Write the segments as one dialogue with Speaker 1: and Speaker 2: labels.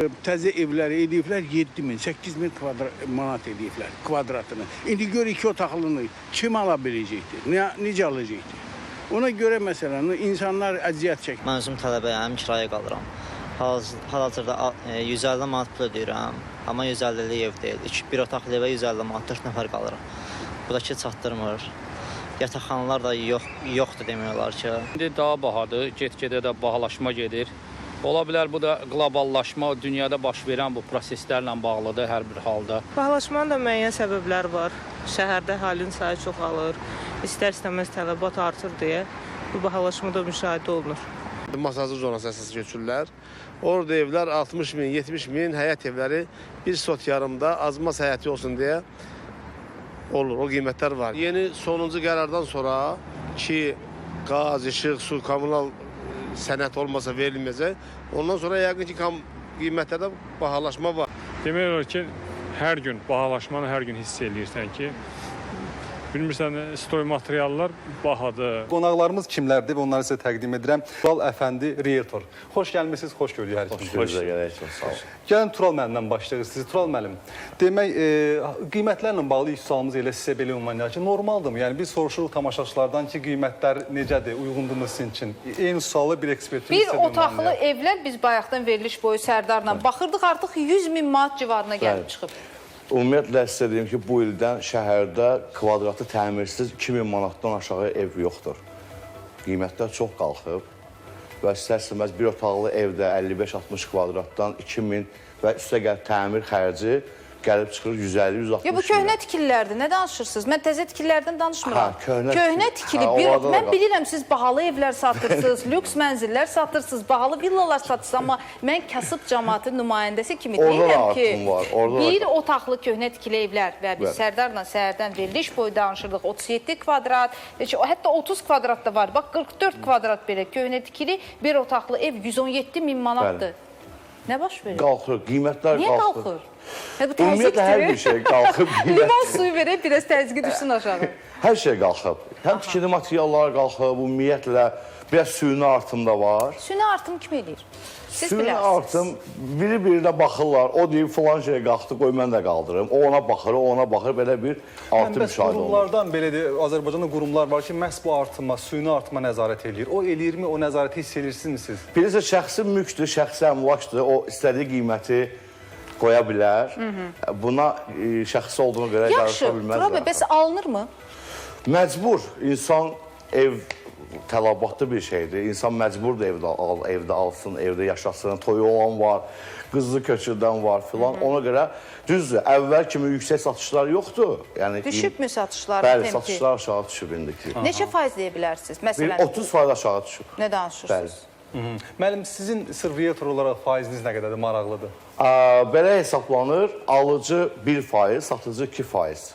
Speaker 1: Təzə evləri ediblər 7 min, 8 min manat ediblər kvadratını. İndi gör 2 otaqlını kim ala biləcəkdir, necə alacaqdır? Ona görə məsələn, insanlar əziyyət çəkir.
Speaker 2: Mən özüm tələbəyəm, kirayə qalıram. Hal-hazırda 150 manat pul ödəyirəm, amma 150'li ev deyil. Bir otaqlı evə 150 manat 4 nəfər qalırıq. Bu da ki, çatdırmır. Yataqxanalar da yoxdur demək olar ki.
Speaker 3: İndi daha bahadır, get-gedə də bahalaşma gedir. Ola bilər bu da qloballaşma, dünyada baş verən bu proseslərlə bağlıdır hər bir halda.
Speaker 4: Bahalaşmanın da müəyyən səbəbləri var. Şəhərdə əhalinin sayı çoxalır, istər-istəməz tələbat artır deyə bu bahalaşma da müşahidə olunur.
Speaker 5: Masajlı zonası əsas götürürlər. Orada evlər 60 min, 70 min, həyət evləri bir sot yarımda azmaz həyəti olsun deyə olur, o qiymətlər var. Yeni sonuncu qərardan sonra ki, qaz, işıq, su, kommunal sənət olmasa verilməyəcək, ondan sonra yəqin ki, qiymətlərdə bahalaşma var.
Speaker 6: Demək olar ki, hər gün bahalaşmanı hər gün hiss edirsən ki, bilmirsən, stoy materiallar bahadır.
Speaker 7: Qonaqlarımız kimlərdir və onları sizə təqdim edirəm. Tural Əfəndi, realtor. Xoş gəlmişsiniz, xoş gördük hər ikiniz.
Speaker 5: Xoş gələk, sağ olun.
Speaker 7: Gəlin Tural müəllimdən başlayırıq sizi. Tural müəllim, demək, qiymətlərlə bağlı ilk sualımız elə sizə belə ünvanlayır ki, normaldırmı? Yəni, biz soruşuruq tamaşaçılardan ki, qiymətlər necədir, uyğundurmu sizin için? Eyni sualı bir ekspertimiz
Speaker 8: sizə ünvanlayır. Bir otaqlı evlər biz bayaqdan veriliş boyu Sərdarla baxırdıq, artıq 100 min manat civarına gəlib çıxıb.
Speaker 9: Ümumiyyətlə sizə deyim ki, bu ildən şəhərdə kvadratı təmirsiz 2000 manatdan aşağı ev yoxdur. Qiymətlər çox qalxıb və istər-istəməz bir otaqlı evdə 55-60 kvadratdan 2000 və üstə gəlib təmir xərci gəlib çıxır 150-160
Speaker 8: Ya bu köhnə tikililərdir, nə danışırsınız? Mən təzə tikililərdən danışmıram.
Speaker 9: Köhnə
Speaker 8: tikili, mən bilirəm siz bahalı evlər satırsınız, lüks mənzillər satırsınız, bahalı villalar satırsınız, amma mən kasıb cəmaatın nümayəndəsi kimi deyirəm ki, bir otaqlı köhnə tikili evlər və biz Sərdarla səhərdən veriliş boyu danışırdıq, 37 kvadrat, hətta 30 kvadrat da var, bax 44 kvadrat belə köhnə tikili bir otaqlı ev 117 min manatdır. Nə baş verir?
Speaker 9: Qalxır, qiymətlər qalxır.
Speaker 8: Niyə qalxır?
Speaker 9: Ümumiyyətlə, hər bir şey qalxıb.
Speaker 8: Limon suyu verib, biraz təzyiqi düşsün aşağı.
Speaker 9: Hər şey qalxıb. Həm tikili materiallar qalxıb, ümumiyyətlə, biraz süni artım da var.
Speaker 8: Süni artım kim eləyir? Siz
Speaker 9: süni
Speaker 8: bilərsiniz.
Speaker 9: artım, biri-birinə baxırlar, o deyib filan şey qalxdı, qoy mən də qaldırım. O ona baxır, o ona baxır, belə bir artım müşahidə olur.
Speaker 7: Qurumlardan belədir, Azərbaycanda qurumlar var ki, məhz bu artıma, süni artıma nəzarət edir. O eləyirmi, o nəzarəti hiss edirsinizmi siz?
Speaker 9: Birisi şəxsi mülkdür, şəxsi əmlakdır, o istədiyi qiyməti qoya bilər. Buna şəxsi olduğuna görə qarışa bilməzlər.
Speaker 8: Yaxşı, bəs alınırmı?
Speaker 9: Məcbur, insan ev tələbatlı bir şeydir. İnsan məcburdur evdə alsın, evdə yaşasın, toyu olan var, qızlı köçürdən var filan. Ona görə düzdür, əvvəl kimi yüksək satışlar yoxdur.
Speaker 8: Düşübmü satışlar?
Speaker 9: Bəli, satışlar aşağı düşüb indiki.
Speaker 8: Neçə faiz deyə bilərsiniz?
Speaker 9: 30% aşağı düşüb.
Speaker 8: Nə danışırsınız?
Speaker 7: Müəllim, sizin sırf realtor olaraq faiziniz nə qədərdir, maraqlıdır?
Speaker 9: Belə hesablanır, alıcı 1%, satıcı 2%.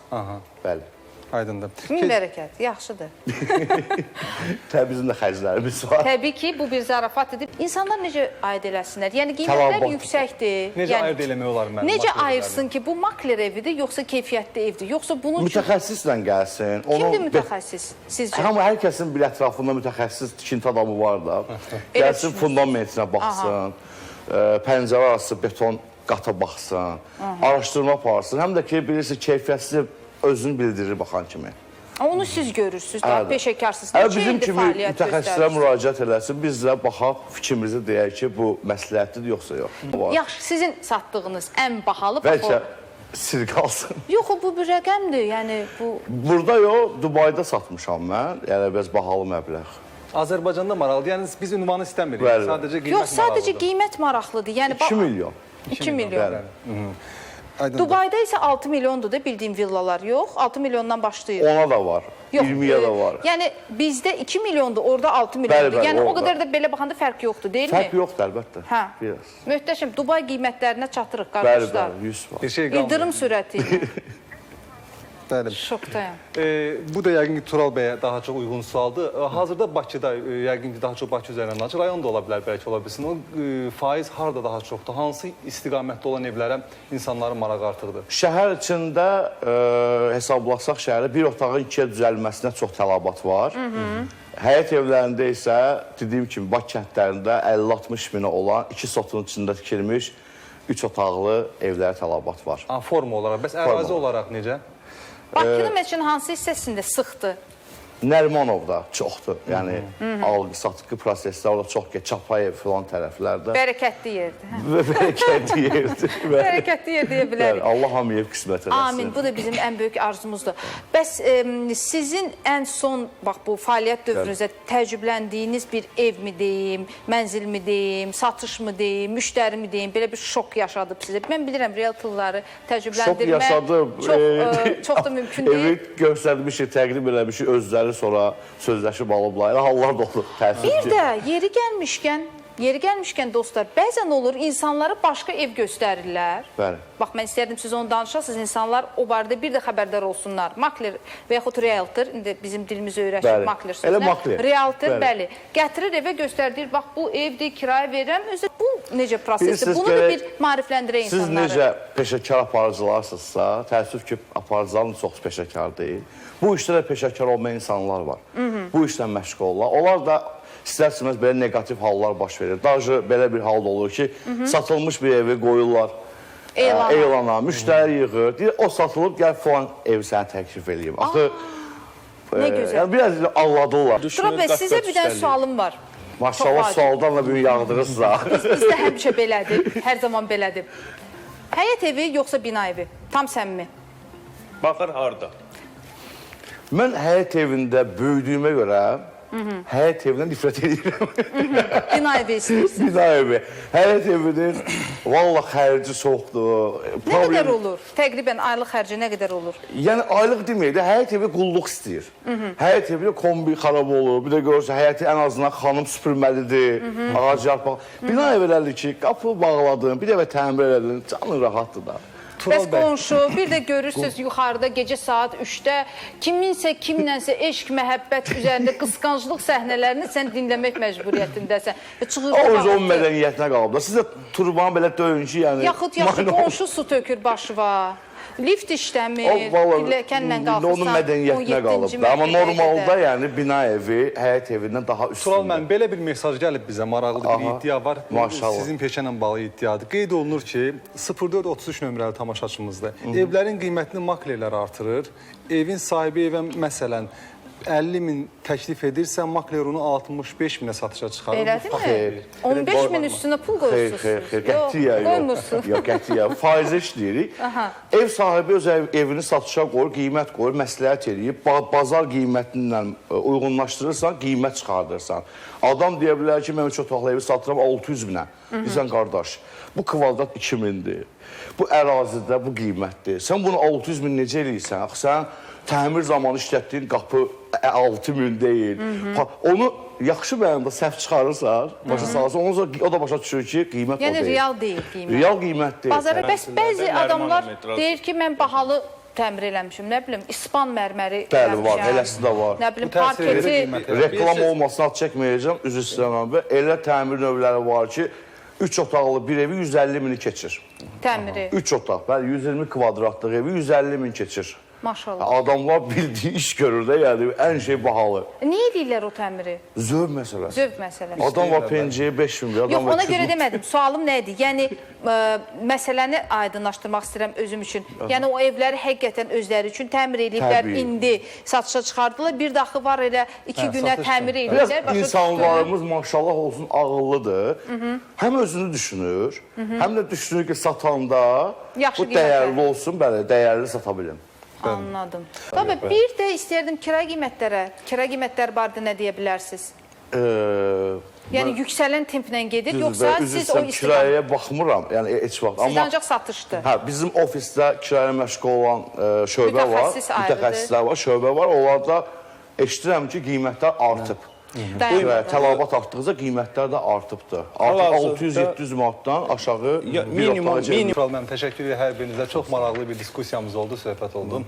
Speaker 9: Bəli.
Speaker 7: Aydındır.
Speaker 8: Min bərəkət, yaxşıdır.
Speaker 9: Təbii bizim də xərclərimiz var.
Speaker 8: Təbii ki, bu bir zarafat edib. İnsanlar necə aid eləsinlər? Yəni, qiymətlər yüksəkdir.
Speaker 7: Necə ayırt eləmək olar mənim?
Speaker 8: Necə ayırsın ki, bu makler evidir, yoxsa keyfiyyətli evdir? Yoxsa bunun üçün...
Speaker 9: Mütəxəssislə gəlsin.
Speaker 8: Kimdir mütəxəssis sizcə?
Speaker 9: Amma hər kəsin bir ətrafında mütəxəssis tikinti adamı var da. Gəlsin fundamentinə baxsın, pəncərə arası beton qata baxsın, araşdırma aparsın. Həm də ki, bilirsin, keyfiyyətsiz özünü bildirir baxan kimi.
Speaker 8: Onu siz görürsünüz, daha peşəkarsınız.
Speaker 9: Bizim kimi mütəxəssislərə müraciət eləsin, biz də baxaq, fikrimizi deyək ki, bu məsləhətlidir, yoxsa yox.
Speaker 8: Yaxşı, sizin satdığınız ən bahalı...
Speaker 9: Bəlkə sir qalsın.
Speaker 8: Yox, bu bir rəqəmdir, yəni bu...
Speaker 9: Burada yox, Dubayda satmışam mən, yəni biraz bahalı məbləğ.
Speaker 7: Azərbaycanda maraqlıdır, yəni biz ünvanı istəmirik, sadəcə qiymət maraqlıdır.
Speaker 8: Yox, sadəcə qiymət maraqlıdır.
Speaker 9: 2 milyon.
Speaker 8: 2 milyon. Dubayda isə 6 milyondur da bildiyim villalar yox, 6 milyondan başlayır.
Speaker 9: Ona da var, 20-yə də var.
Speaker 8: Yəni bizdə 2 milyondur, orada 6 milyondur. Yəni o qədər də belə baxanda fərq yoxdur, deyilmi?
Speaker 9: Fərq yoxdur, əlbəttə.
Speaker 8: Hə, möhtəşəm, Dubay qiymətlərinə çatırıq, qardaşlar.
Speaker 9: Bəli, 100 var.
Speaker 7: Bir şey qalmıyor.
Speaker 8: İldırım sürəti ilə.
Speaker 7: Bəli.
Speaker 8: Şokdayım.
Speaker 7: Bu da yəqin ki, Tural bəyə daha çox uyğun sualdır. Hazırda Bakıda, yəqin ki, daha çox Bakı üzərindən danışır. Rayon da ola bilər, bəlkə ola bilsin. O faiz harada daha çoxdur? Hansı istiqamətdə olan evlərə insanların marağı artırdı?
Speaker 9: Şəhər içində hesablasaq şəhərdə bir otağın ikiyə düzəlməsinə çox tələbat var. Həyət evlərində isə, dediyim kimi, Bakı kəndlərində 50-60 minə olan 2 sotun içində tikilmiş 3 otaqlı evlərə tələbat var.
Speaker 7: Forma olaraq, bəs ərazi olaraq necə?
Speaker 8: Bakının üçün hansı hissəsində sıxdır?
Speaker 9: Nərmanovda çoxdur. Yəni alqı-satqı prosesləri orada çox Çapayev filan tərəflərdə.
Speaker 8: Bərəkətli yerdir.
Speaker 9: Bərəkətli yerdir.
Speaker 8: Bərəkətli yer deyə bilərik.
Speaker 9: Allah hamıya qismət eləsin.
Speaker 8: Amin. Bu da bizim ən böyük arzumuzdur. Bəs sizin ən son bax bu fəaliyyət dövrünüzdə təəccübləndiyiniz bir ev mi deyim, mənzil mi deyim, satış mı deyim, müştəri mi deyim, belə bir şok yaşadıb sizə? Mən bilirəm realtorları təəccübləndirmək çox da mümkün deyil.
Speaker 9: Evi göstərmişik, təqdim eləmişik, özləri sonra sözləşib alıblar. Elə hallar da olur.
Speaker 8: Bir də yeri gəlmişkən dostlar, bəzən olur insanlara başqa ev göstərirlər.
Speaker 9: Bəli.
Speaker 8: Bax, mən istərdim siz onu danışasınız, insanlar o barədə bir də xəbərdar olsunlar. Makler və yaxud realtor, indi bizim dilimizi öyrəşib makler sözlər.
Speaker 9: Elə makler.
Speaker 8: Realtor, bəli. Gətirir evə göstərdir, bax bu evdir, kirayə verirəm. Özü bu necə prosesdir? Bunu da bir marifləndirək insanları.
Speaker 9: Siz necə peşəkar aparıcılarsınızsa, təəssüf ki, aparıcıların çox peşəkar deyil. Bu işdə də peşəkar olmayan insanlar var. Bu işlə məşğul olurlar. Onlar da istərsiniz belə negativ hallar baş verir. Daha belə bir halda olur ki, satılmış bir evi qoyurlar elana, müştəri yığır. Deyir, o satılıb, gəl falan evi sənə təklif edeyim. Axı,
Speaker 8: nə gözəl.
Speaker 9: Biraz ağladırlar.
Speaker 8: Turab bəy, sizə bir dənə sualım var.
Speaker 9: Maşallah, sualdan da bir yağdırırsınız.
Speaker 8: Bizdə həmişə belədir, hər zaman belədir. Həyət evi yoxsa bina evi? Tam səmimi.
Speaker 10: Baxır harda?
Speaker 9: Mən həyət evində böyüdüyümə görə həyət evindən nifrət edirəm.
Speaker 8: Bina evi istəyirsiniz.
Speaker 9: Bina evi. Həyət evinin valla xərci çoxdur.
Speaker 8: Nə qədər olur? Təqribən aylıq xərci nə qədər olur?
Speaker 9: Yəni aylıq deməyək də həyət evi qulluq istəyir. Həyət evi kombi xarab olur. Bir də görürsə həyəti ən azından xanım süpürməlidir. Ağac yarpaq. Bina evlərdir ki, qapı bağladın, bir dəfə təmir edin. Canın rahatdır da.
Speaker 8: Bəs qonşu, bir də görürsünüz yuxarıda gecə saat 3-də kiminsə, kimlənsə eşq, məhəbbət üzərində qısqanclıq səhnələrini sən dinləmək məcburiyyətindəsən.
Speaker 9: O mədəniyyətinə qalıb da. Siz də turbanı belə döyün ki, yəni...
Speaker 8: Yaxud qonşu su tökür başıva. Lift işləmir, pilləkənlə qalxırsan,
Speaker 9: onun mədəniyyətinə qalıb da. Amma normalda yəni bina evi həyət evindən daha üstündür.
Speaker 7: Tural müəllim, belə bir mesaj gəlib bizə, maraqlı bir iddia var. Sizin peşə ilə bağlı iddiadır. Qeyd olunur ki, 0433 nömrəli tamaşaçımızda evlərin qiymətini maklerlər artırır. Evin sahibi evə məsələn 50 min təklif edirsə, makler onu 65 minə satışa çıxarır.
Speaker 8: Belədir mi? 15 min üstünə pul qoyursunuz.
Speaker 9: Xeyr, qətiyyən yox. Yox, qətiyyən. Faizə işləyirik. Ev sahibi öz evini satışa qoyur, qiymət qoyur, məsləhət eləyib. Bazar qiymətinlə uyğunlaşdırırsan, qiymət çıxardırsan. Adam deyə bilər ki, mən 3 otaqlı evi satıram 600 minə. Deyirsən, qardaş, bu kvadrat 2000-dir. Bu ərazidə bu qiymətdir. Sən bunu 600 min necə eləyirsən? Axı, sən təmir zamanı işlətdiyin qapı 6000 deyil. Onu yaxşı bəyəndə səhv çıxarırsan, başa salırsan, ondan sonra o da başa düşür ki, qiymət o deyil.
Speaker 8: Yəni, real deyil qiymət.
Speaker 9: Real qiymət deyil.
Speaker 8: Bazara bəzi adamlar deyir ki, mən bahalı təmir eləmişim, nə bilim, İspan mərməri eləmişəm.
Speaker 9: Bəli, var, eləsi də var.
Speaker 8: Nə bilim, parketi...
Speaker 9: Reklam olmasını ad çəkməyəcəm, üzr istəyirəm. Elə təmir növləri var ki, 3 otaqlı bir evi 150 mini keçir.
Speaker 8: Təmiri.
Speaker 9: 3 otaq, bəli, 120 kvadratlıq evi 150 min keçir.
Speaker 8: Maşallah.
Speaker 9: Adamlar bildiyi iş görür də, yəni ən şey bahalı.
Speaker 8: Niyə deyirlər o təmiri?
Speaker 9: Zövq məsələsi.
Speaker 8: Zövq məsələsi.
Speaker 9: Adam var pencəyə 5 min.
Speaker 8: Yox, ona görə demədim. Sualım nə idi? Yəni, məsələni aydınlaşdırmaq istəyirəm özüm üçün. Yəni, o evləri həqiqətən özləri üçün təmir ediblər, indi satışa çıxardılar. Bir daxı var elə 2 günə təmir ediblər.
Speaker 9: Biraz insanlarımız maşallah olsun ağıllıdır. Həm özünü düşünür, həm də düşünür ki, satanda bu dəyərli olsun, bəli, dəyərli sata bilim.
Speaker 8: Anladım. Tabii, bir də istəyərdim kira qiymətləri barədə nə deyə bilərsiniz? Yəni, yüksələn templə gedir, yoxsa siz o istiqam...
Speaker 9: Kirayəyə baxmıram, yəni heç vaxt.
Speaker 8: Siz ancaq satışdır.
Speaker 9: Hə, bizim ofisdə kirayəyə məşğul olan şöbə var, mütəxəssislər var, şöbə var. Onlarda eşidirəm ki, qiymətlər artıb. Tələbat artdıqca qiymətlər də artıbdır. Artıq 600-700 manatdan aşağı bir otağa
Speaker 7: minimum. Təşəkkür edirəm hər birinizə. Çox maraqlı bir diskusiyamız oldu, söhbət oldu.